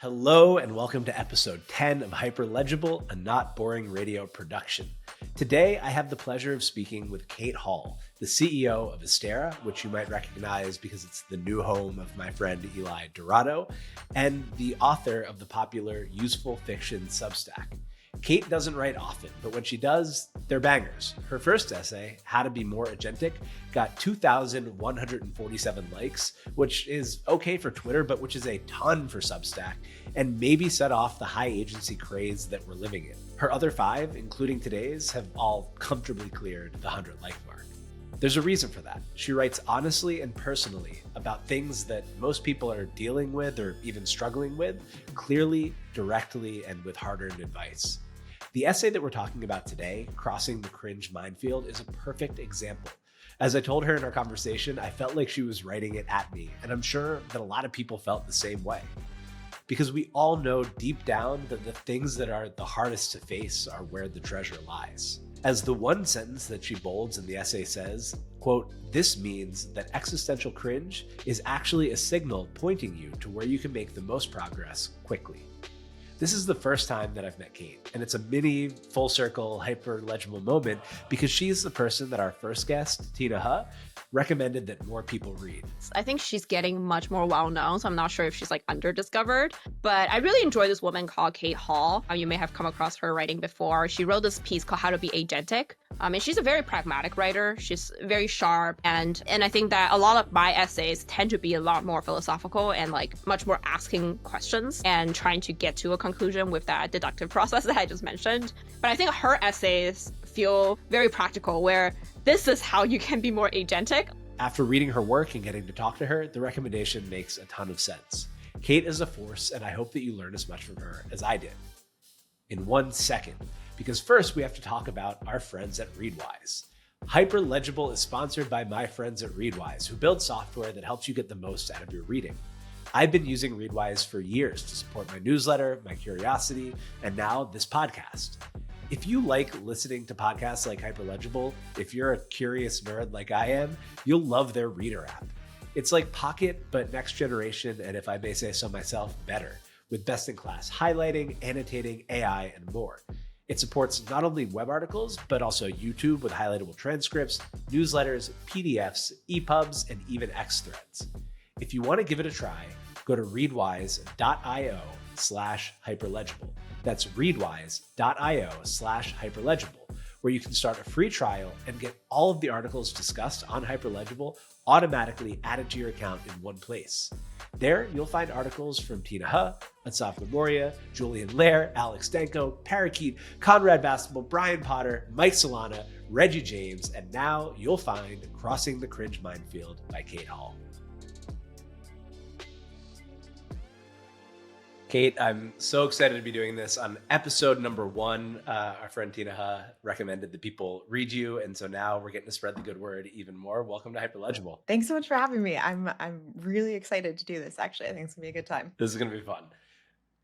Hello and welcome to episode 10 of Hyperlegible, a not boring radio production. Today, I have the pleasure of speaking with Cate Hall, the CEO of Astera, which you might recognize because it's the new home of my friend Eli Dorado, and the author of the popular useful fiction Substack. Cate doesn't write often, but when she does, they're bangers. Her first essay, How to Be More Agentic, got 2,147 likes, which is okay for Twitter, but which is a ton for Substack, and maybe set off the high agency craze that we're living in. Her other 5, including today's, have all comfortably cleared the 100 like mark. There's a reason for that. She writes honestly and personally about things that most people are dealing with or even struggling with, clearly, directly, and with hard-earned advice. The essay that we're talking about today, Crossing the Cringe Minefield, is a perfect example. As I told her in our conversation, I felt like she was writing it at me, and I'm sure that a lot of people felt the same way. Because we all know deep down that the things that are the hardest to face are where the treasure lies. As the one sentence that she bolds in the essay says, quote, "This means that existential cringe is actually a signal pointing you to where you can make the most progress quickly." This is the first time that I've met Cate, and it's a mini full circle hyper legible moment because she's the person that our first guest, Tina He, recommended that more people read. I think she's getting much more well-known, so I'm not sure if she's like under-discovered. But I really enjoy this woman called Cate Hall. You may have come across her writing before. She wrote this piece called How to Be Agentic. And she's a very pragmatic writer. She's very sharp. And I think that a lot of my essays tend to be a lot more philosophical and like much more asking questions and trying to get to a conclusion with that deductive process that I just mentioned. But I think her essays feel very practical, where this is how you can be more agentic. After reading her work and getting to talk to her, the recommendation makes a ton of sense. Cate is a force, and I hope that you learn as much from her as I did. In 1 second, because first we have to talk about our friends at Readwise. Hyperlegible is sponsored by my friends at Readwise, who build software that helps you get the most out of your reading. I've been using Readwise for years to support my newsletter, my curiosity, and now this podcast. If you like listening to podcasts like Hyperlegible, if you're a curious nerd like I am, you'll love their Reader app. It's like Pocket, but next generation, and if I may say so myself, better, with best-in-class highlighting, annotating, AI, and more. It supports not only web articles, but also YouTube with highlightable transcripts, newsletters, PDFs, EPUBs, and even X threads. If you want to give it a try, go to readwise.io/hyperlegible. That's readwise.io/hyperlegible, where you can start a free trial and get all of the articles discussed on Hyperlegible automatically added to your account in one place. There, you'll find articles from Tina He, Asaf Memoria, Julian Lair, Alex Denko, Parakeet, Conrad Bastable, Brian Potter, Mike Solana, Reggie James, and now you'll find Crossing the Cringe Minefield by Cate Hall. Cate, I'm so excited to be doing this. On episode number 1, our friend Tina He recommended that people read you, and so now we're getting to spread the good word even more. Welcome to Hyperlegible. Thanks so much for having me. I'm really excited to do this, actually. I think it's going to be a good time. This is going to be fun.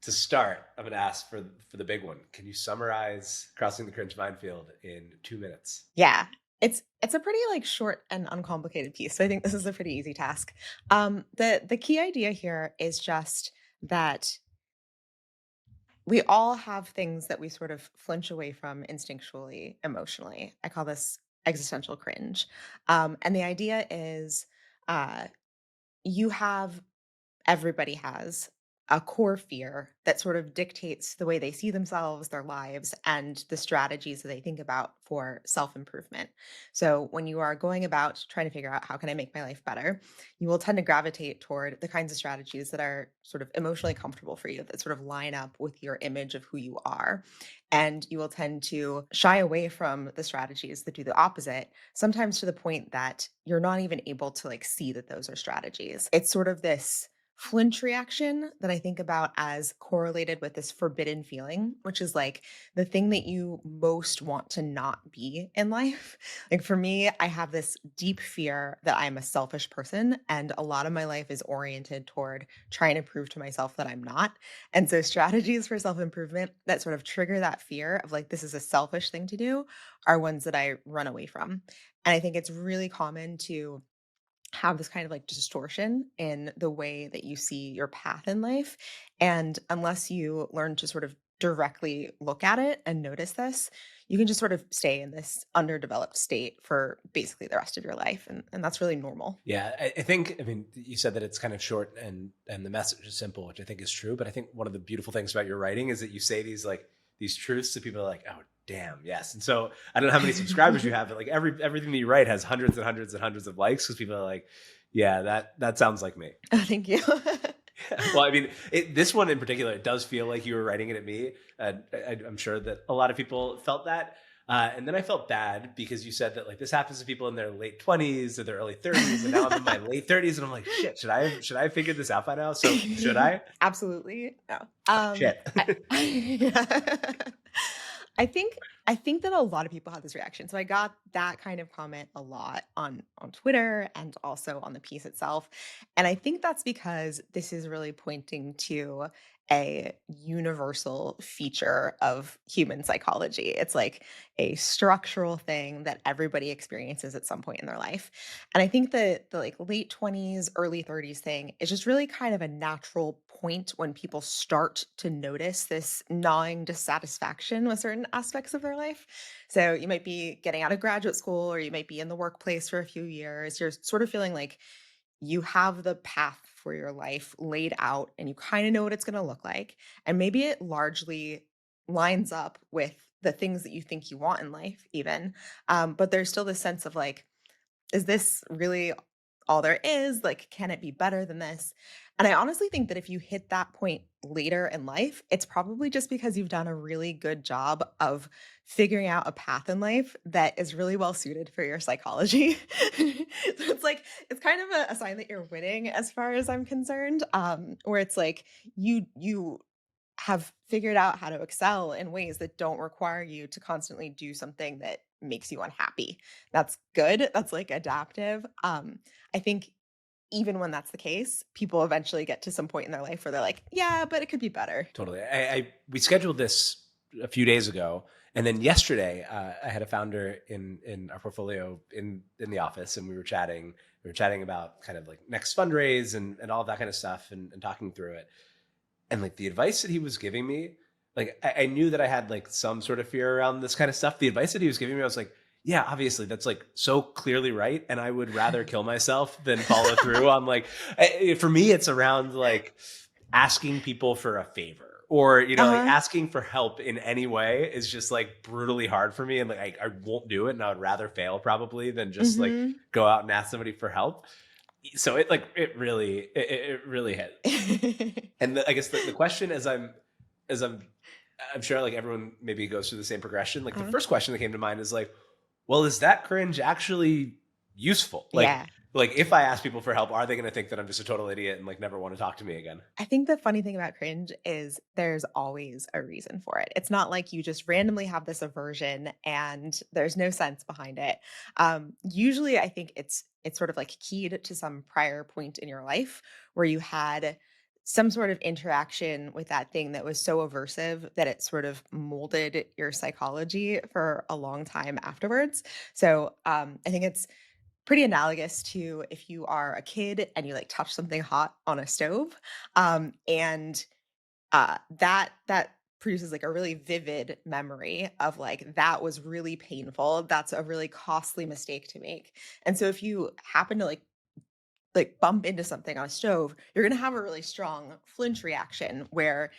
To start, I'm going to ask for the big one. Can you summarize Crossing the Cringe Minefield in 2 minutes? Yeah. It's a pretty like short and uncomplicated piece, so I think this is a pretty easy task. The key idea here is just that we all have things that we sort of flinch away from instinctually, emotionally. I call this existential cringe. And the idea is everybody has a core fear that sort of dictates the way they see themselves, their lives, and the strategies that they think about for self-improvement. So when you are going about trying to figure out how can I make my life better, you will tend to gravitate toward the kinds of strategies that are sort of emotionally comfortable for you, that sort of line up with your image of who you are. And you will tend to shy away from the strategies that do the opposite, sometimes to the point that you're not even able to like see that those are strategies. It's sort of this flinch reaction that I think about as correlated with this forbidden feeling, which is like the thing that you most want to not be in life. Like for me, I have this deep fear that I'm a selfish person, and a lot of my life is oriented toward trying to prove to myself that I'm not. And so strategies for self-improvement that sort of trigger that fear of like, this is a selfish thing to do, are ones that I run away from. And I think it's really common to have this kind of like distortion in the way that you see your path in life. And unless you learn to sort of directly look at it and notice this, you can just sort of stay in this underdeveloped state for basically the rest of your life. And that's really normal. Yeah, I think, I mean, you said that it's kind of short and the message is simple, which I think is true. But I think one of the beautiful things about your writing is that you say these truths to people are like, oh, damn, yes. And so I don't know how many subscribers you have, but like everything that you write has hundreds and hundreds and hundreds of likes because people are like, yeah, that sounds like me. Oh, thank you. Well, I mean, this one in particular, it does feel like you were writing it at me. I'm sure that a lot of people felt that. And then I felt bad because you said that like this happens to people in their late 20s or their early 30s, and now I'm in my late 30s, and I'm like, shit, should I have figured this out by now? So should I? Absolutely. No. Shit. I think that a lot of people have this reaction. So I got that kind of comment a lot on Twitter and also on the piece itself. And I think that's because this is really pointing to a universal feature of human psychology. It's like a structural thing that everybody experiences at some point in their life. And I think that the like late 20s, early 30s thing is just really kind of a natural point when people start to notice this gnawing dissatisfaction with certain aspects of their life. So you might be getting out of graduate school or you might be in the workplace for a few years. You're sort of feeling like you have the path for your life laid out and you kind of know what it's going to look like. And maybe it largely lines up with the things that you think you want in life, even. But there's still this sense of like, is this really all there is? Like, can it be better than this? And I honestly think that if you hit that point later in life, it's probably just because you've done a really good job of figuring out a path in life that is really well suited for your psychology. So it's like, it's kind of a sign that you're winning as far as I'm concerned, where it's like you have figured out how to excel in ways that don't require you to constantly do something that makes you unhappy. That's good. That's like adaptive. I think even when that's the case, people eventually get to some point in their life where they're like, yeah, but it could be better. Totally. We scheduled this a few days ago, and then yesterday I had a founder in our portfolio in the office, and we were chatting. We were chatting about kind of like next fundraise and all of that kind of stuff, and talking through it. And like the advice that he was giving me, like I knew that I had like some sort of fear around this kind of stuff. The advice that he was giving me, I was like, yeah, obviously that's like so clearly right. And I would rather kill myself than follow through on like, for me, it's around like asking people for a favor or, like asking for help in any way is just like brutally hard for me. And like, I won't do it. And I would rather fail probably than just like go out and ask somebody for help. So it really hit. And I guess the question I'm sure like everyone maybe goes through the same progression. Like the first question that came to mind is like, well, is that cringe actually useful? Like if I ask people for help, are they going to think that I'm just a total idiot and like never want to talk to me again? I think the funny thing about cringe is there's always a reason for it. It's not like you just randomly have this aversion and there's no sense behind it. Usually I think it's sort of like keyed to some prior point in your life where you had some sort of interaction with that thing that was so aversive that it sort of molded your psychology for a long time afterwards. So I think it's pretty analogous to if you are a kid and you like touch something hot on a stove, and that produces like a really vivid memory of like that was really painful. That's a really costly mistake to make. And so if you happen to like bump into something on a stove, you're going to have a really strong flinch reaction where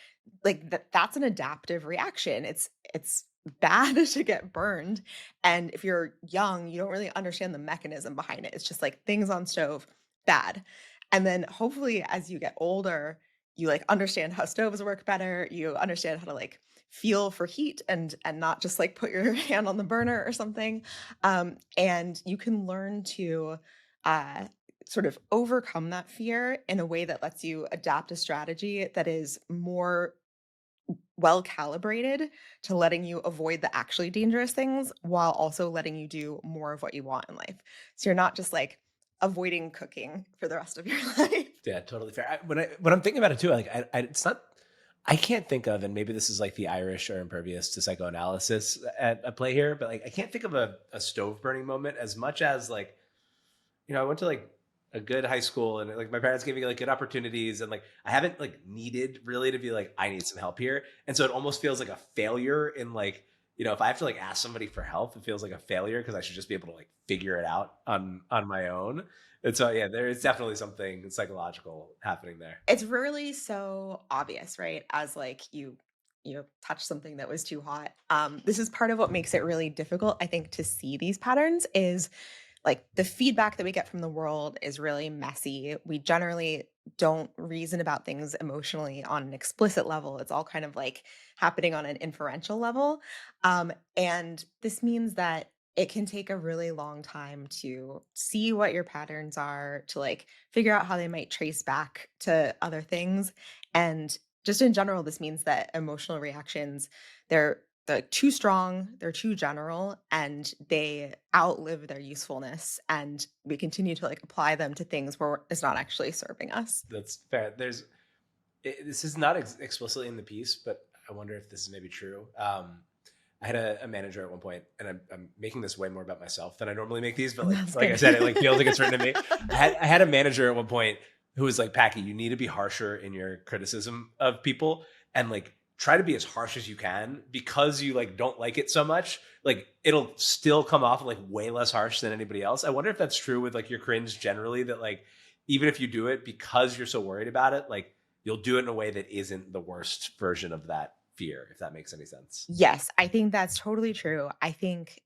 like that's an adaptive reaction. It's bad to get burned. And if you're young, you don't really understand the mechanism behind it. It's just like things on stove, bad. And then hopefully as you get older, you like understand how stoves work better. You understand how to like feel for heat and not just like put your hand on the burner or something. And you can learn to sort of overcome that fear in a way that lets you adapt a strategy that is more well calibrated to letting you avoid the actually dangerous things while also letting you do more of what you want in life. So you're not just like avoiding cooking for the rest of your life. Yeah, totally fair. When I'm thinking about it too, like it's not, I can't think of, and maybe this is like the Irish are impervious to psychoanalysis at play here, but like I can't think of a stove burning moment as much as like, I went to like a good high school, and like my parents gave me like good opportunities, and like I haven't like needed really to be like I need some help here. And so it almost feels like a failure in like, if I have to like ask somebody for help, it feels like a failure because I should just be able to like figure it out on my own. And so yeah, there is definitely something psychological happening there. It's really so obvious, right? As like you touch something that was too hot. This is part of what makes it really difficult, I think, to see these patterns is like the feedback that we get from the world is really messy. We generally don't reason about things emotionally on an explicit level. It's all kind of like happening on an inferential level. And this means that it can take a really long time to see what your patterns are, to like figure out how they might trace back to other things. And just in general, this means that emotional reactions, they're too strong, they're too general, and they outlive their usefulness. And we continue to like apply them to things where it's not actually serving us. That's fair. This is not explicitly in the piece, but I wonder if this is maybe true. I had a manager at one point, and I'm making this way more about myself than I normally make these, but That's like I good. said, it like feels like it's written to me. I had a manager at one point who was like, Packy, you need to be harsher in your criticism of people, and like try to be as harsh as you can, because you like don't like it so much. Like it'll still come off like way less harsh than anybody else. I wonder if that's true with like your cringe generally, that like even if you do it because you're so worried about it, like you'll do it in a way that isn't the worst version of that fear, if that makes any sense. Yes, I think that's totally true. I think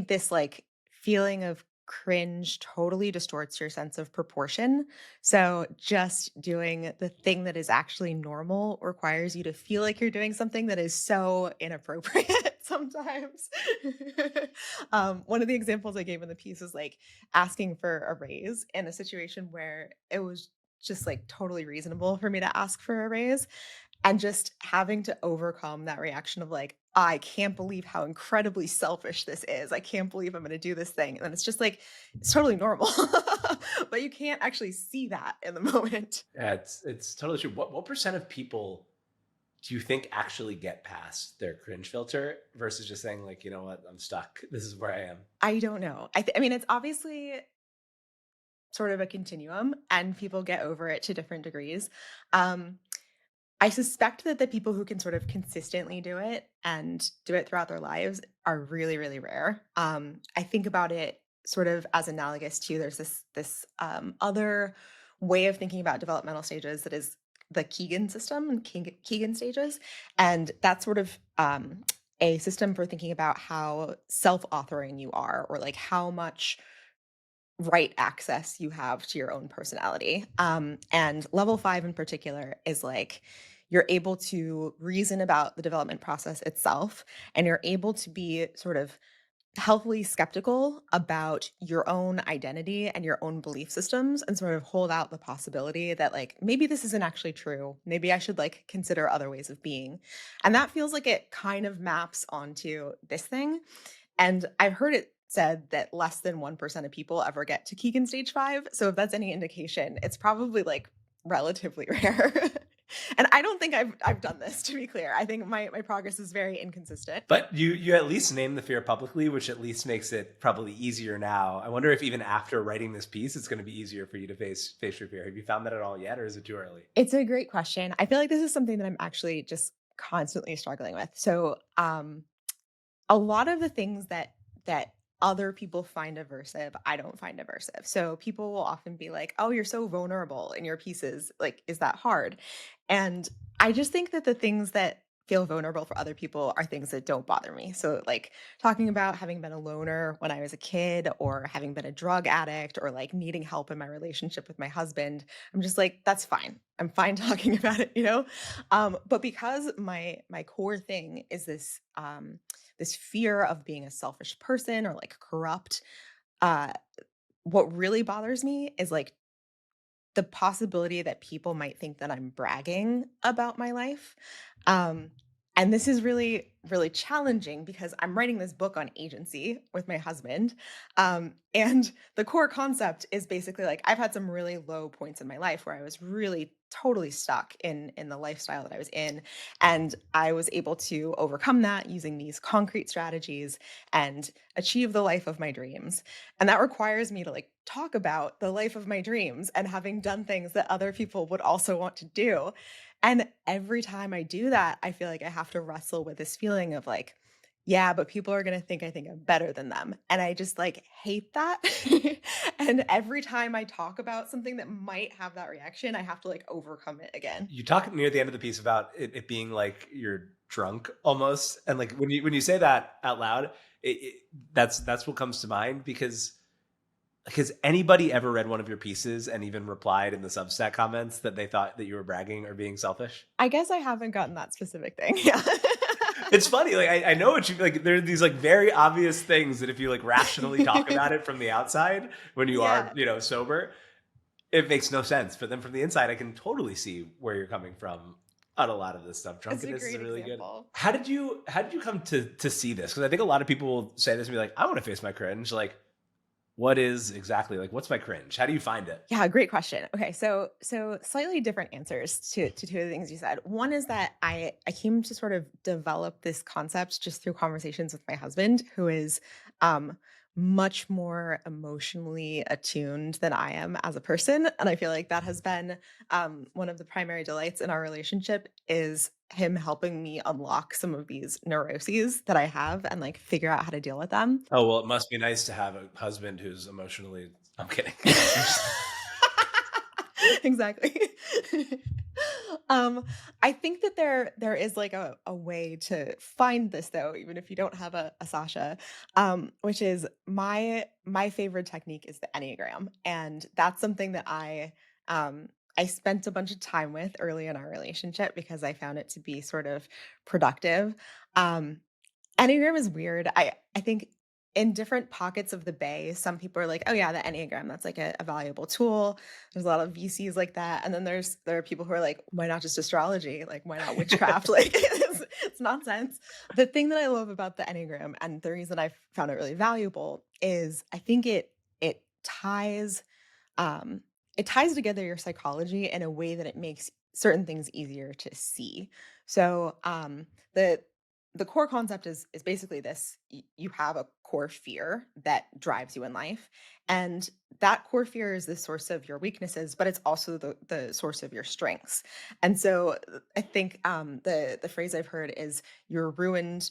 this like feeling of cringe totally distorts your sense of proportion. So just doing the thing that is actually normal requires you to feel like you're doing something that is so inappropriate sometimes. One of the examples I gave in the piece is like asking for a raise in a situation where it was just like totally reasonable for me to ask for a raise, and just having to overcome that reaction of like, I can't believe how incredibly selfish this is. I can't believe I'm going to do this thing. And it's just like, it's totally normal, but you can't actually see that in the moment. Yeah, it's totally true. What percent of people do you think actually get past their cringe filter versus just saying like, you know what, I'm stuck. This is where I am. I don't know. I mean, it's obviously sort of a continuum and people get over it to different degrees. Um, I suspect that the people who can sort of consistently do it and do it throughout their lives are really, really rare. I think about it sort of as analogous to there's this other way of thinking about developmental stages that is the Keegan system and Keegan stages, and that's sort of a system for thinking about how self-authoring you are, or like how much right access you have to your own personality. And level 5 in particular is like you're able to reason about the development process itself, and you're able to be sort of healthily skeptical about your own identity and your own belief systems, and sort of hold out the possibility that like maybe this isn't actually true. Maybe I should like consider other ways of being. And that feels like it kind of maps onto this thing. And I've heard it said that less than 1% of people ever get to Keegan stage 5. So if that's any indication, it's probably like relatively rare. And I don't think I've done this, to be clear. I think my progress is very inconsistent. But you at least name the fear publicly, which at least makes it probably easier now. I wonder if even after writing this piece, it's going to be easier for you to face your fear. Have you found that at all yet, or is it too early? It's a great question. I feel like this is something that I'm actually just constantly struggling with. So a lot of the things that other people find aversive, I don't find aversive. So people will often be like, "Oh, you're so vulnerable in your pieces. Like, is that hard?" And I just think that the things that feel vulnerable for other people are things that don't bother me. So like talking about having been a loner when I was a kid, or having been a drug addict, or like needing help in my relationship with my husband, I'm just like, that's fine. I'm fine talking about it, you know? But because my core thing is this fear of being a selfish person or like corrupt, uh, what really bothers me is like the possibility that people might think that I'm bragging about my life. Um, and this is really, really challenging because I'm writing this book on agency with my husband. And the core concept is basically like I've had some really low points in my life where I was really totally stuck in the lifestyle that I was in. And I was able to overcome that using these concrete strategies and achieve the life of my dreams. And that requires me to like talk about the life of my dreams and having done things that other people would also want to do. And every time I do that, I feel like I have to wrestle with this feeling of like, yeah, but people are going to think I'm better than them. And I just like hate that. And every time I talk about something that might have that reaction, I have to like overcome it again. You talk near the end of the piece about it being like you're drunk almost, and like when you say that out loud, that's what comes to mind because has anybody ever read one of your pieces and even replied in the Substack comments that they thought that you were bragging or being selfish? I guess I haven't gotten that specific thing. Yeah. It's funny. Like I know what you like. There are these like very obvious things that if you like rationally talk about it from the outside when you Yeah. are sober, it makes no sense. But then from the inside, I can totally see where you're coming from on a lot of this stuff. It's a Drunkenness is great really example. good. How did you come to see this? Because I think a lot of people will say this and be like, I want to face my cringe. Like, what is exactly like what's my cringe? How do you find it? Yeah, great question. Okay, so slightly different answers to two of the things you said. One is that I came to sort of develop this concept just through conversations with my husband, who is um much more emotionally attuned than I am as a person. And I feel like that has been one of the primary delights in our relationship is him helping me unlock some of these neuroses that I have and like figure out how to deal with them. Oh, well, it must be nice to have a husband who's emotionally. I'm kidding. Exactly. um I think that there is like a way to find this though, even if you don't have a Sasha, which is my favorite technique is the Enneagram. And that's something that I spent a bunch of time with early in our relationship because I found it to be sort of productive. um Enneagram is weird. I think in different pockets of the Bay, some people are like, "Oh yeah, the Enneagram, that's like a valuable tool." There's a lot of VCs like that, and then there are people who are like, "Why not just astrology? Like, why not witchcraft?" Like, it's nonsense. The thing that I love about the Enneagram, and the reason I found it really valuable, is I think it ties um, it ties together your psychology in a way that it makes certain things easier to see. So the core concept is basically this: you have a core fear that drives you in life, and that core fear is the source of your weaknesses, but it's also the source of your strengths. And so I think the phrase I've heard is you're ruined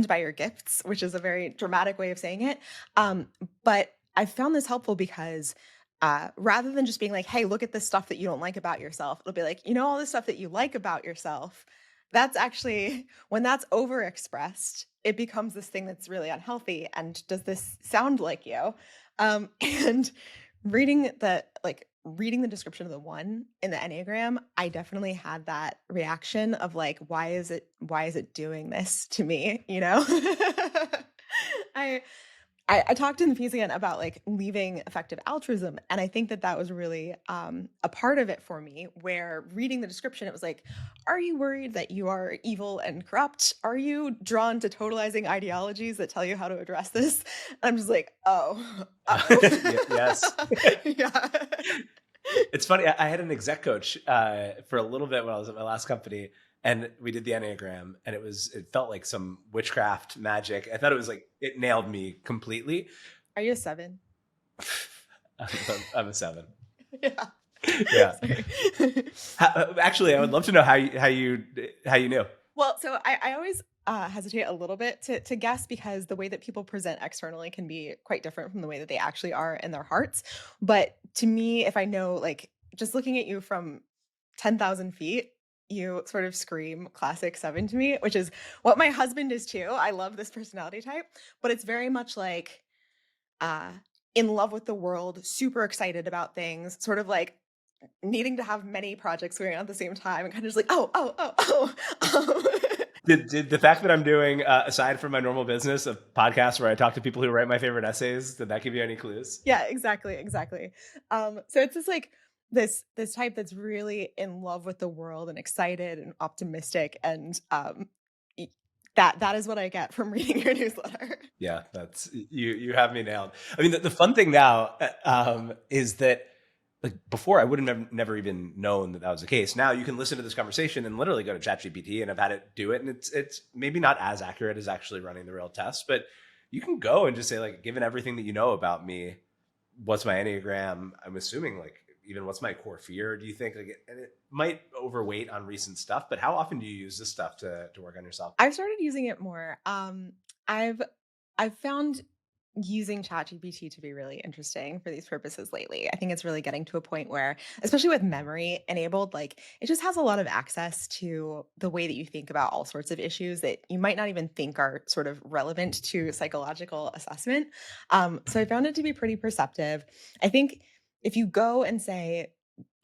by your gifts, which is a very dramatic way of saying it. But I found this helpful because rather than just being like, hey, look at this stuff that you don't like about yourself, it'll be like, all this stuff that you like about yourself. That's actually, when that's overexpressed, it becomes this thing that's really unhealthy. And does this sound like you? And reading the description of the one in the Enneagram, I definitely had that reaction of like, why is it doing this to me? I I talked in the piece again about like leaving effective altruism. And I think that that was really a part of it for me, where reading the description, it was like, are you worried that you are evil and corrupt? Are you drawn to totalizing ideologies that tell you how to address this? And I'm just like, oh, Yes. yeah. It's funny. I had an exec coach for a little bit when I was at my last company, and we did the Enneagram, and it felt like some witchcraft magic. I thought it was like it nailed me completely. Are you a 7? I'm a 7. Yeah. Yeah. Sorry. Actually, I would love to know how you knew. Well, so I always hesitate a little bit to guess, because the way that people present externally can be quite different from the way that they actually are in their hearts. But to me, if I know, like, just looking at you from 10,000 feet, you sort of scream classic 7 to me, which is what my husband is too. I love this personality type, but it's very much like uh, in love with the world, super excited about things, sort of like needing to have many projects going on at the same time, and kind of just like, oh. Did the fact that I'm doing, aside from my normal business of podcasts where I talk to people who write my favorite essays, did that give you any clues? Yeah, exactly. So it's just like this type that's really in love with the world and excited and optimistic, and y- that is what I get from reading your newsletter. Yeah, that's you have me nailed. I mean, the fun thing now is that like before I would have never even known that was the case. Now you can listen to this conversation and literally go to ChatGPT and I've had it do it. And it's maybe not as accurate as actually running the real test, but you can go and just say like, given everything that you know about me, what's my Enneagram? I'm assuming like even what's my core fear? Do you think like and it might overweight on recent stuff, but how often do you use this stuff to work on yourself? I've started using it more. I've I've found using ChatGPT to be really interesting for these purposes lately. I think it's really getting to a point where, especially with memory enabled, like it just has a lot of access to the way that you think about all sorts of issues that you might not even think are sort of relevant to psychological assessment. So I found it to be pretty perceptive. I think if you go and say,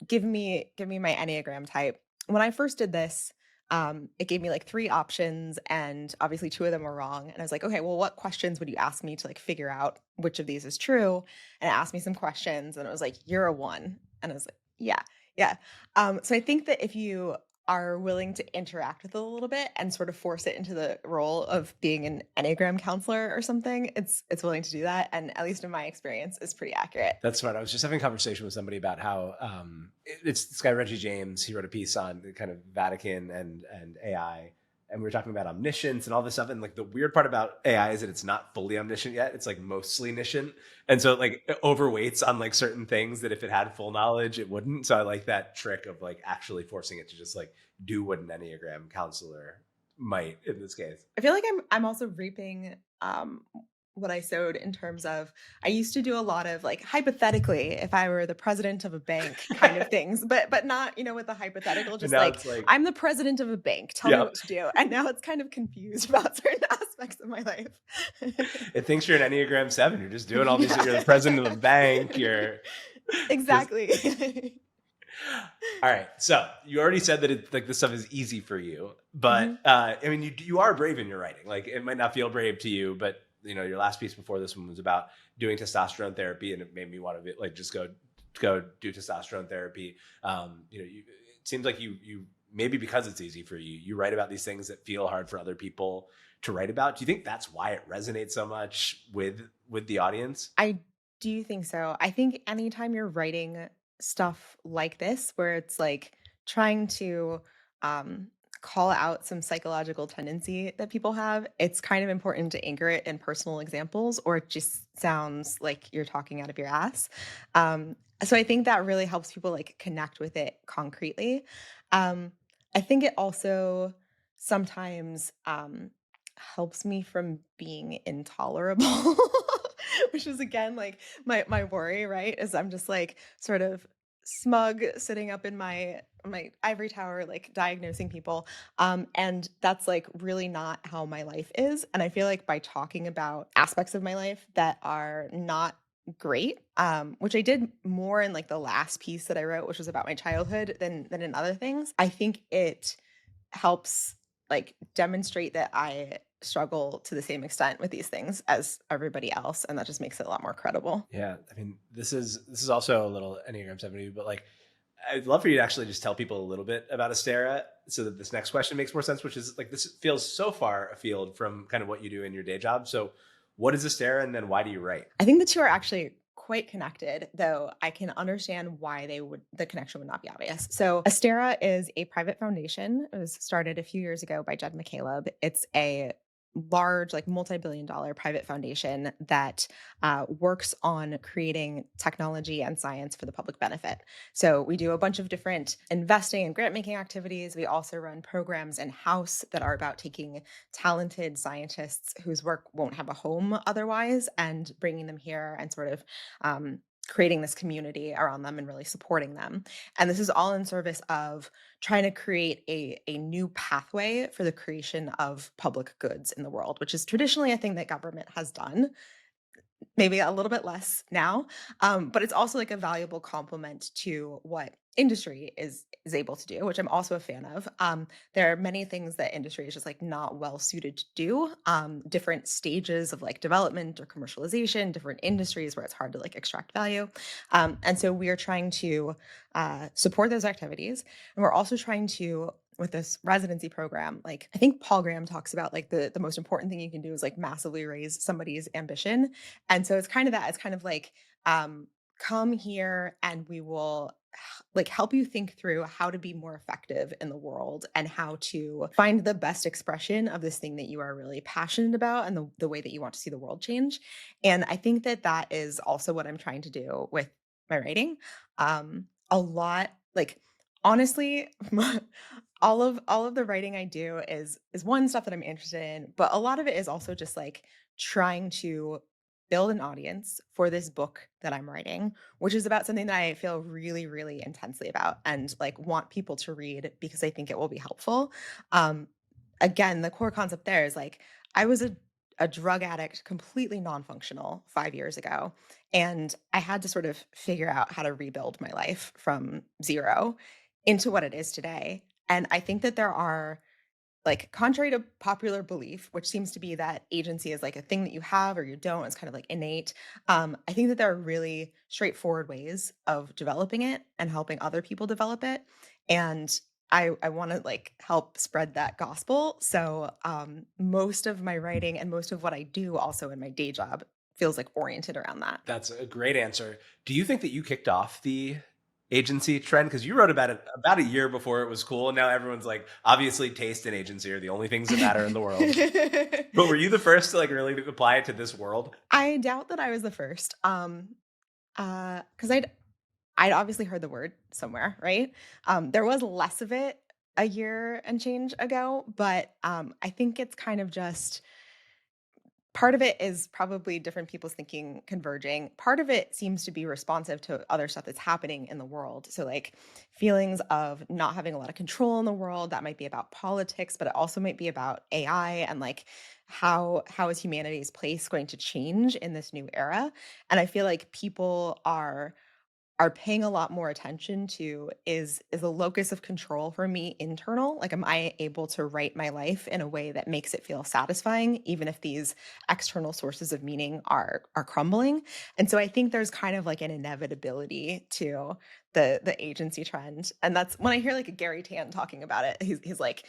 give me my Enneagram type. When I first did this, it gave me like 3 options and obviously 2 of them were wrong. And I was like, okay, well, what questions would you ask me to like figure out which of these is true? And it asked me some questions and it was like, you're a 1. And I was like, yeah, yeah. So I think that if you are willing to interact with it a little bit and sort of force it into the role of being an Enneagram counselor or something, it's willing to do that. And at least in my experience, is pretty accurate. That's smart. I was just having a conversation with somebody about how it's this guy Reggie James. He wrote a piece on the kind of Vatican and AI, and we were talking about omniscience and all this stuff. And like the weird part about AI is that it's not fully omniscient yet. It's like mostly omniscient, and so like it overweights on like certain things that if it had full knowledge, it wouldn't. So I like that trick of like actually forcing it to just like do what an Enneagram counselor might in this case. I feel like I'm also reaping what I sowed in terms of I used to do a lot of like hypothetically if I were the president of a bank kind of things, but not, with the hypothetical, And just now like it's like, I'm the president of a bank. Tell me yeah, what to do. And now it's kind of confused about certain aspects of my life. it thinks you're an Enneagram 7. You're just doing all these. Yeah. You're the president of the bank. You're just Exactly. all right. So you already said that it, like this stuff is easy for you, but Mhm. I mean, you are brave in your writing. Like it might not feel brave to you, but your last piece before this one was about doing testosterone therapy, and it made me want to like just go do testosterone therapy. It seems like you maybe because it's easy for you, you write about these things that feel hard for other people to write about. Do you think that's why it resonates so much with the audience? I do think so. I think anytime you're writing stuff like this, where it's like trying to um, call out some psychological tendency that people have, it's kind of important to anchor it in personal examples, or it just sounds like you're talking out of your ass. So I think that really helps people like connect with it concretely. Um, I think it also sometimes helps me from being intolerable. Which is again like my worry, right? Is I'm just like sort of smug sitting up in my ivory tower like diagnosing people, and that's like really not how my life is. And I feel like by talking about aspects of my life that are not great, which I did more in like the last piece that I wrote, which was about my childhood than in other things, I think it helps like demonstrate that I struggle to the same extent with these things as everybody else, and that just makes it a lot more credible. Yeah, I mean, this is also a little Enneagram 70, but like I'd love for you to actually just tell people a little bit about Astera so that this next question makes more sense, which is like this feels so far afield from kind of what you do in your day job. So what is Astera and then why do you write? I think the 2 are actually quite connected, though I can understand why the connection would not be obvious. So Astera is a private foundation. It was started a few years ago by Jed McCaleb. It's a large, like multi-billion dollar private foundation that works on creating technology and science for the public benefit. So we do a bunch of different investing and grant making activities. We also run programs in house that are about taking talented scientists whose work won't have a home otherwise and bringing them here and sort of creating this community around them and really supporting them. And this is all in service of trying to create a new pathway for the creation of public goods in the world, which is traditionally a thing that government has done, maybe a little bit less now, but it's also like a valuable complement to what industry is able to do, which I'm also a fan of. There are many things that industry is just like not well suited to do. Different stages of like development or commercialization, different industries where it's hard to like extract value, and so we are trying to support those activities, and we're also trying to with this residency program, like I think Paul Graham talks about like the most important thing you can do is like massively raise somebody's ambition. And so it's kind of that. It's kind of like come here and we will like help you think through how to be more effective in the world and how to find the best expression of this thing that you are really passionate about and the way that you want to see the world change. And I think that that is also what I'm trying to do with my writing. A lot, like, honestly, all of the writing I do is one stuff that I'm interested in, but a lot of it is also just like trying to build an audience for this book that I'm writing, which is about something that I feel really, really intensely about and like want people to read because I think it will be helpful. Um, Again, the core concept there is like I was a drug addict, completely non-functional 5 years ago. And I had to sort of figure out how to rebuild my life from zero into what it is today. And I think that there are, like, contrary to popular belief, which seems to be that agency is like a thing that you have or you don't, it's kind of like innate. I think that there are really straightforward ways of developing it and helping other people develop it. And I want to like help spread that gospel. So most of my writing and most of what I do also in my day job feels like oriented around that. That's a great answer. Do you think that you kicked off the agency trend? Because you wrote about it about a year before it was cool, and now everyone's like, obviously, taste and agency are the only things that matter in the world. But were you the first to like really apply it to this world? I doubt that I was the first. Because I'd obviously heard the word somewhere, right? There was less of it a year and change ago, but I think it's kind of just part of it is probably different people's thinking converging. Part of it seems to be responsive to other stuff that's happening in the world. So, like feelings of not having a lot of control in the world, that might be about politics, but it also might be about AI and like how is humanity's place going to change in this new era? And I feel like people are paying a lot more attention to is a locus of control for me internal? Like, am I able to write my life in a way that makes it feel satisfying, even if these external sources of meaning are crumbling? And so I think there's kind of like an inevitability to the agency trend. And that's when I hear like a Gary Tan talking about it, he's like,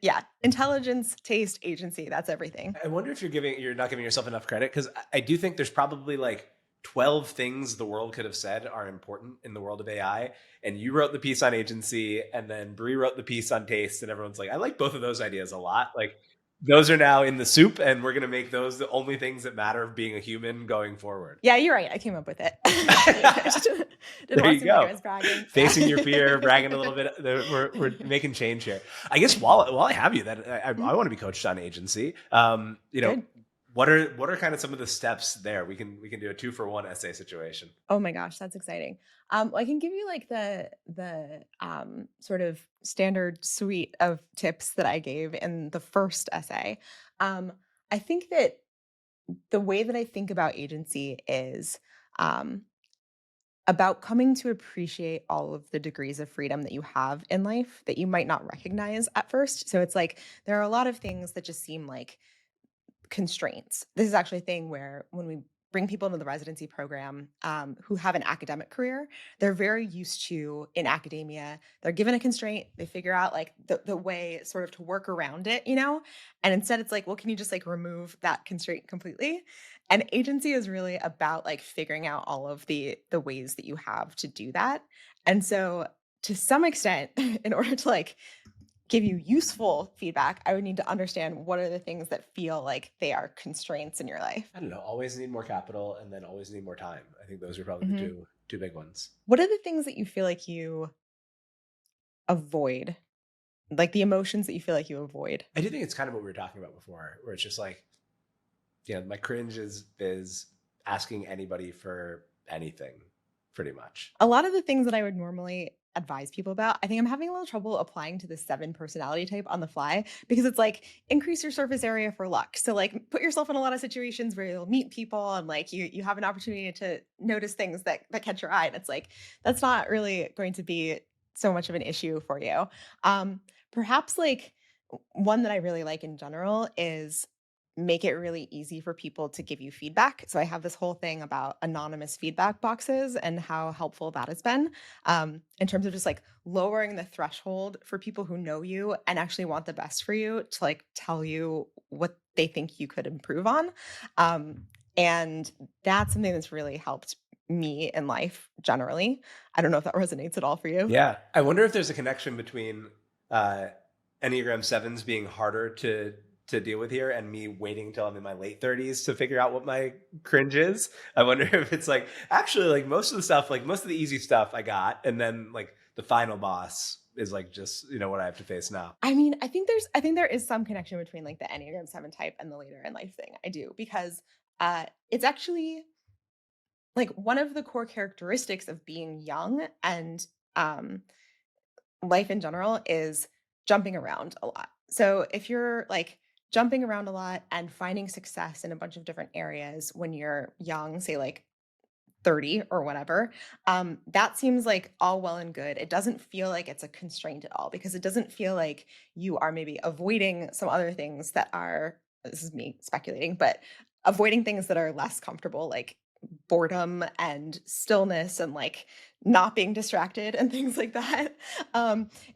yeah, intelligence, taste, agency, that's everything. I wonder if you're not giving yourself enough credit, because I do think there's probably like 12 things the world could have said are important in the world of AI. And you wrote the piece on agency, and then Brie wrote the piece on taste, and everyone's like, I like both of those ideas a lot. Like, those are now in the soup, and we're going to make those the only things that matter of being a human going forward. Yeah, you're right. I came up with it. Didn't There want you to make go. guys bragging. Facing your fear, bragging a little bit. We're making change here. I guess while I have you, that I want to be coached on agency. Good. What are kind of some of the steps there? We can do a 2-for-1 essay situation. Oh my gosh, that's exciting. Well, I can give you like the sort of standard suite of tips that I gave in the first essay. I think that the way that I think about agency is um, about coming to appreciate all of the degrees of freedom that you have in life that you might not recognize at first. So it's like there are a lot of things that just seem like constraints. This is actually a thing where when we bring people into the residency program who have an academic career, they're very used to in academia, they're given a constraint, they figure out like the way sort of to work around it, you know? And instead it's like, well, can you just like remove that constraint completely? And agency is really about like figuring out all of the ways that you have to do that. And so to some extent, in order to like give you useful feedback, I would need to understand what are the things that feel like they are constraints in your life. I don't know. Always need more capital, and then always need more time. I think those are probably the two big ones. What are the things that you feel like you avoid? Like the emotions that you feel like you avoid? I do think it's kind of what we were talking about before, where it's just like, my cringe is asking anybody for anything, pretty much. A lot of the things that I would normally advise people about, I think I'm having a little trouble applying to the 7 personality type on the fly because it's like increase your surface area for luck. So like put yourself in a lot of situations where you'll meet people and like you have an opportunity to notice things that catch your eye. And it's like that's not really going to be so much of an issue for you. Perhaps like one that I really like in general is make it really easy for people to give you feedback. So I have this whole thing about anonymous feedback boxes and how helpful that has been in terms of just like lowering the threshold for people who know you and actually want the best for you to like tell you what they think you could improve on. And that's something that's really helped me in life generally. I don't know if that resonates at all for you. Yeah. I wonder if there's a connection between uh, Enneagram sevens being harder to deal with here and me waiting until I'm in my late 30s to figure out what my cringe is. I wonder if it's like actually like most of the stuff, like most of the easy stuff I got, and then like the final boss is like just, what I have to face now. I mean, I think there is some connection between like the Enneagram 7 type and the later in life thing. I do because it's actually like one of the core characteristics of being young and um life in general is jumping around a lot. So if you're like jumping around a lot and finding success in a bunch of different areas when you're young, say like 30 or whatever, that seems like all well and good. It doesn't feel like it's a constraint at all because it doesn't feel like you are maybe avoiding some other things that are, this is me speculating, but avoiding things that are less comfortable, like boredom and stillness and like not being distracted and things like that.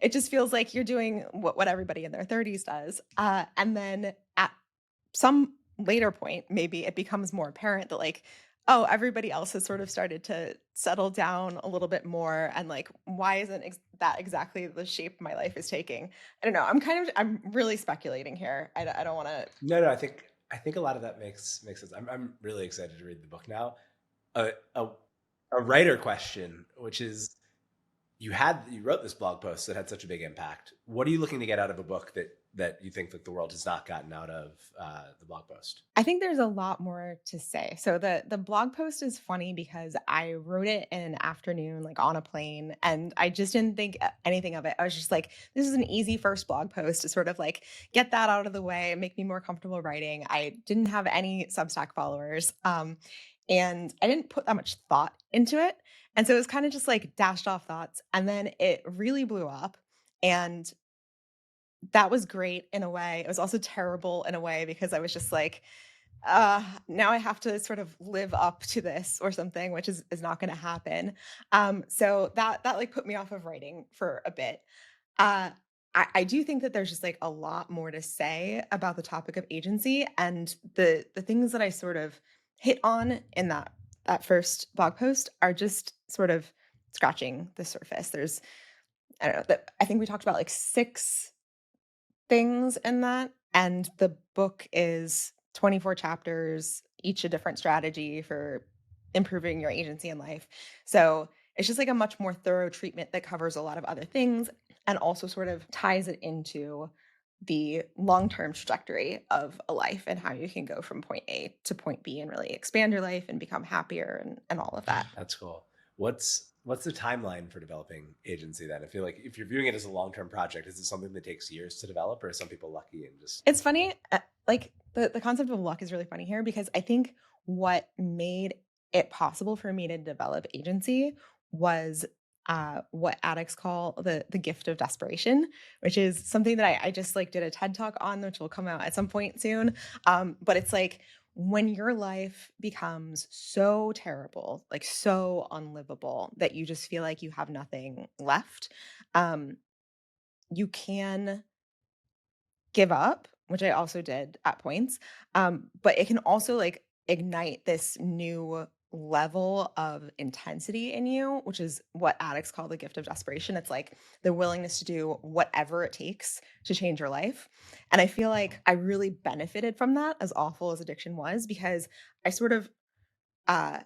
It just feels like you're doing what everybody in their 30s does. And then at some later point, maybe it becomes more apparent that like, oh, everybody else has sort of started to settle down a little bit more. And like, why isn't that exactly the shape my life is taking? I don't know. I'm really speculating here. I don't want to. No, I think a lot of that makes sense. I'm really excited to read the book now. A a, a writer question, which is you wrote this blog post that had such a big impact. What are you looking to get out of a book that you think that the world has not gotten out of the blog post? I think there's a lot more to say. So the blog post is funny because I wrote it in an afternoon, like on a plane, and I just didn't think anything of it. I was just like, this is an easy first blog post to sort of like get that out of the way and make me more comfortable writing. I didn't have any Substack followers, and I didn't put that much thought into it, and so it was kind of just like dashed off thoughts, and then it really blew up, and that was great in a way. It was also terrible in a way because I was just like, now I have to sort of live up to this or something, which is not going to happen. So that like put me off of writing for a bit. Uh, I do think that there's just like a lot more to say about the topic of agency and the things that I sort of hit on in that first blog post are just sort of scratching the surface. There's I don't know that I think we talked about like six things in that. And the book is 24 chapters, each a different strategy for improving your agency in life. So it's just like a much more thorough treatment that covers a lot of other things and also sort of ties it into the long-term trajectory of a life and how you can go from point A to point B and really expand your life and become happier and all of that. That's cool. What's the timeline for developing agency then? I feel like if you're viewing it as a long-term project, is it something that takes years to develop, or are some people lucky and just It's funny, like, the concept of luck is really funny here because I think what made it possible for me to develop agency was, what addicts call the gift of desperation, which is something that I just, like, did a TED Talk on, which will come out at some point soon, but it's like, when your life becomes so terrible, like, so unlivable that you just feel like you have nothing left, um, you can give up, which I also did at points. But it can also like ignite this new level of intensity in you, which is what addicts call the gift of desperation. It's like the willingness to do whatever it takes to change your life. And I feel like I really benefited from that, as awful as addiction was, because I sort of uh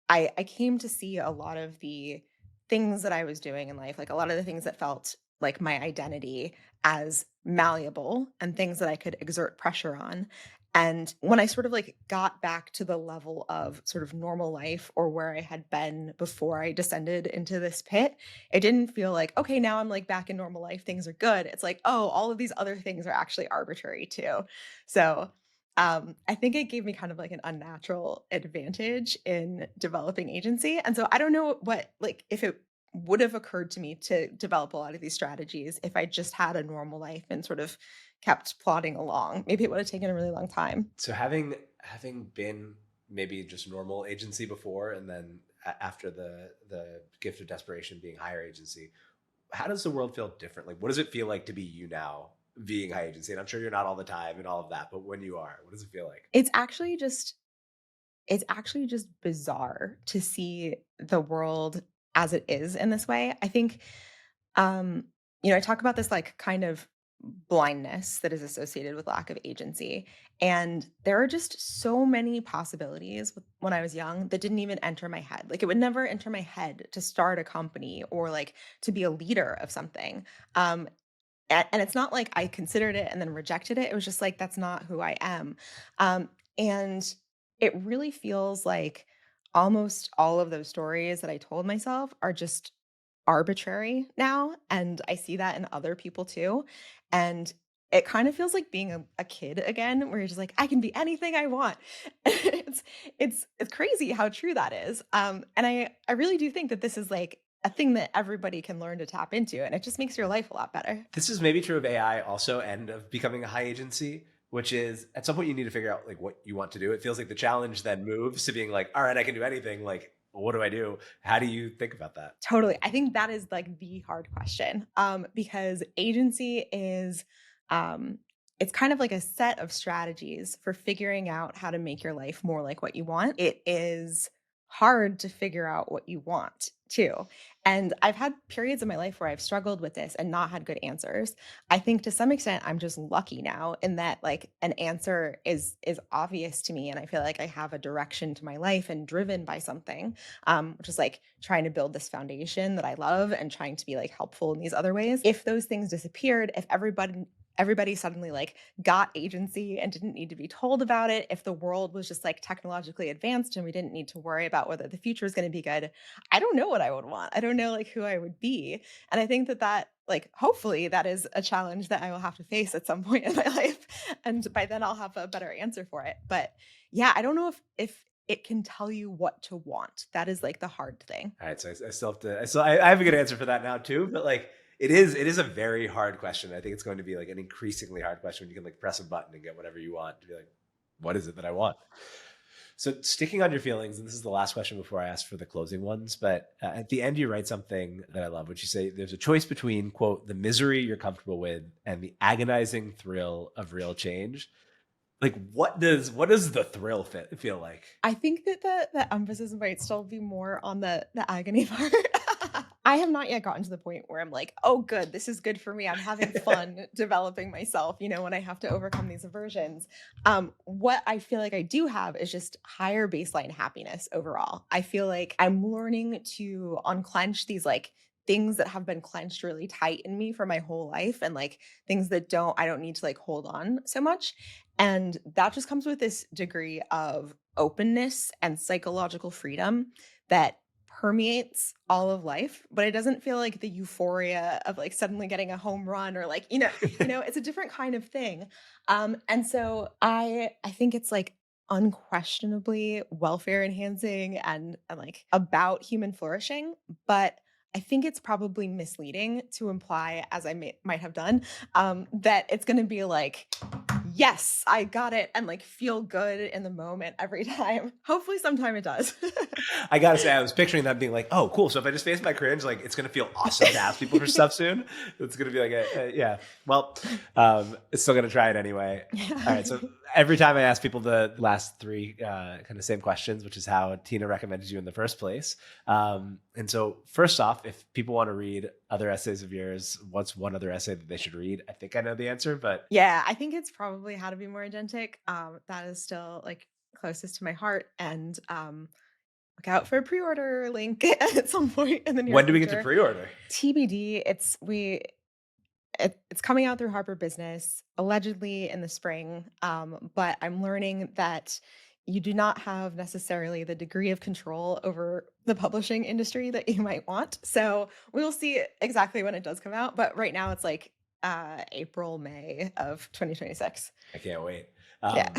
I came to see a lot of the things that I was doing in life, like a lot of the things that felt like my identity as malleable and things that I could exert pressure on. And when I sort of like got back to the level of sort of normal life or where I had been before I descended into this pit, it didn't feel like, okay, now I'm like back in normal life, things are good. It's like, oh, all of these other things are actually arbitrary too. So I think it gave me kind of like an unnatural advantage in developing agency. And so I don't know what, like, if it would have occurred to me to develop a lot of these strategies if I just had a normal life and sort of kept plodding along. Maybe it would have taken a really long time. so having been maybe just normal agency before, and then after the gift of desperation being higher agency, how does the world feel differently? What does it feel like to be you now being high agency? And I'm sure you're not all the time and all of that, but when you are, what does it feel like? It's actually just it's actually just bizarre to see the world as it is in this way. I think, um, I talk about this like kind of blindness that is associated with lack of agency. And there are just so many possibilities when I was young that didn't even enter my head. Like it would never enter my head to start a company or like to be a leader of something. Um, and it's not like I considered it and then rejected it. It was just like, that's not who I am. And it really feels like almost all of those stories that I told myself are just arbitrary now. And I see that in other people too. And it kind of feels like being a kid again, where you're just like, I can be anything I want. It's crazy how true that is. And I really do think that this is like a thing that everybody can learn to tap into, and it just makes your life a lot better. This is maybe true of AI also, and of becoming a high agency, which is at some point you need to figure out like what you want to do. It feels like the challenge then moves to being like, all right, I can do anything. Like, what do I do? How do you think about that? Totally. I think that is like the hard question. Because agency is um it's kind of like a set of strategies for figuring out how to make your life more like what you want. It is hard to figure out what you want too. And I've had periods in my life where I've struggled with this and not had good answers. I think to some extent I'm just lucky now in that like an answer is obvious to me, and I feel like I have a direction to my life and driven by something, which is like trying to build this foundation that I love and trying to be like helpful in these other ways. If those things disappeared, if everybody suddenly like got agency and didn't need to be told about it, if the world was just like technologically advanced and we didn't need to worry about whether the future is going to be good, I don't know what I would want. I don't know like who I would be. And I think that like hopefully that is a challenge that I will have to face at some point in my life, and by then I'll have a better answer for it. But yeah, I don't know if it can tell you what to want. That is like the hard thing. All right, so I still have to. I have a good answer for that now too, but like it is a very hard question. I think it's going to be like an increasingly hard question when you can like press a button and get whatever you want to be like, what is it that I want? So sticking on your feelings, and this is the last question before I ask for the closing ones, but at the end you write something that I love, which you say there's a choice between, quote, the misery you're comfortable with and the agonizing thrill of real change. Like what does the thrill feel like? I think that the emphasis might still be more on the agony part. I have not yet gotten to the point where I'm like, oh, good, this is good for me. I'm having fun developing myself, when I have to overcome these aversions. What I feel like I do have is just higher baseline happiness overall. I feel like I'm learning to unclench these like things that have been clenched really tight in me for my whole life, and like things that I don't need to like hold on so much. And that just comes with this degree of openness and psychological freedom that permeates all of life, but it doesn't feel like the euphoria of like suddenly getting a home run or like, it's a different kind of thing. And so I think it's like unquestionably welfare enhancing and like about human flourishing, but I think it's probably misleading to imply, as I might have done, that it's going to be like, yes, I got it, and like feel good in the moment every time. Hopefully sometime it does. I gotta say, I was picturing that being like, oh, cool. So if I just face my cringe, like it's gonna feel awesome to ask people for stuff soon. It's gonna be like, yeah. Well, it's still gonna try it anyway. All right. So every time I ask people the last three kind of same questions, which is how Tina recommended you in the first place. And so first off, if people want to read other essays of yours, what's one other essay that they should read? I think I know the answer, but yeah, I think it's probably How to Be More Agentic. That is still like closest to my heart, and look out for a pre-order link at some point in the near when do we get future. to pre-order? TBD. It's coming out through Harper Business, allegedly in the spring. But I'm learning that you do not have necessarily the degree of control over the publishing industry that you might want. So we will see exactly when it does come out. But right now it's like April, May of 2026. I can't wait. Yeah.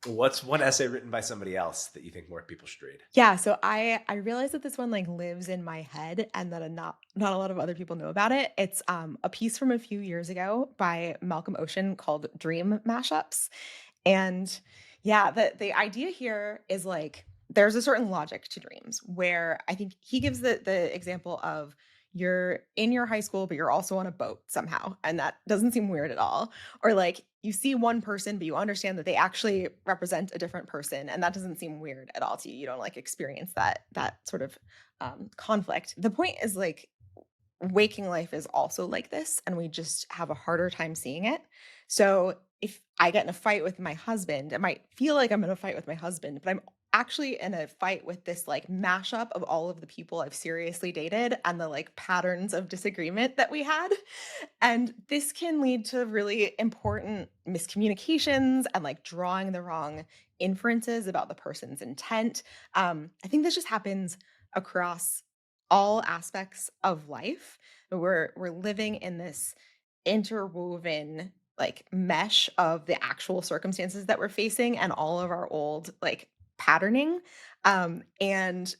What's one essay written by somebody else that you think more people should read? Yeah, so I realized that this one like lives in my head and that not a lot of other people know about it. It's a piece from a few years ago by Malcolm Ocean called Dream Mashups. And yeah, the idea here is like there's a certain logic to dreams where I think he gives the example of you're in your high school, but you're also on a boat somehow. And that doesn't seem weird at all. Or like you see one person, but you understand that they actually represent a different person. And that doesn't seem weird at all to you. You don't like experience that sort of conflict. The point is like waking life is also like this, and we just have a harder time seeing it. So if I get in a fight with my husband, it might feel like I'm in a fight with my husband, but I'm actually in a fight with this like mashup of all of the people I've seriously dated and the like patterns of disagreement that we had. And this can lead to really important miscommunications and like drawing the wrong inferences about the person's intent. I think this just happens across all aspects of life. We're living in this interwoven like mesh of the actual circumstances that we're facing and all of our old like patterning. And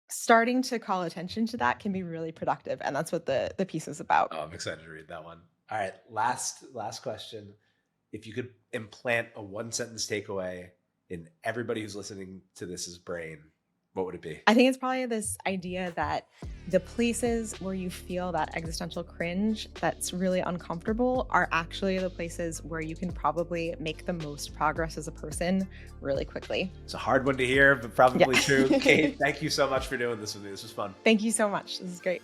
starting to call attention to that can be really productive. And that's what the piece is about. Oh, I'm excited to read that one. All right, last question. If you could implant a one sentence takeaway in everybody who's listening to this's brain, what would it be? I think it's probably this idea that the places where you feel that existential cringe that's really uncomfortable are actually the places where you can probably make the most progress as a person really quickly. It's a hard one to hear, but probably true. Cate, thank you so much for doing this with me. This was fun. Thank you so much. This is great.